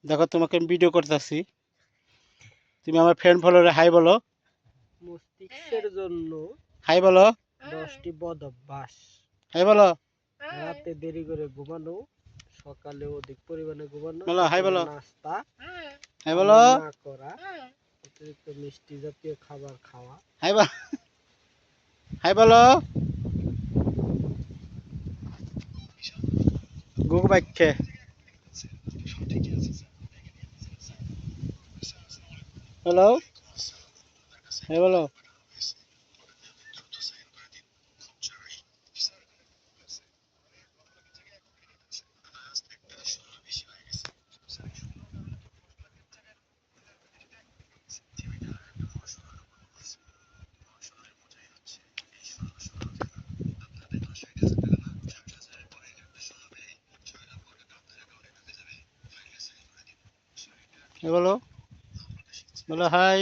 দেখো তোমাকে আমি ভিডিও করতেছি, তুমি আমার ফ্রেন্ড ফলোয়ারে হাই বলো। মস্তিষ্কের জন্য হাই বলো। 10টি বদ অভ্যাস। হাই বলো। রাতে দেরি করে ঘুমানো, সকালে অধিক পরিমাণে ঘুমানো, বলো হাই দুপুরে বলো। নাস্তা হাই বলো। পালন না করা, অতিরিক্ত মিষ্টি জাতীয় খাবার খাওয়া। হাই বলো। হাই বলো। গুগু বাক্যে হ্যালো, হাই বলো। হাই বলো। বলো হাই।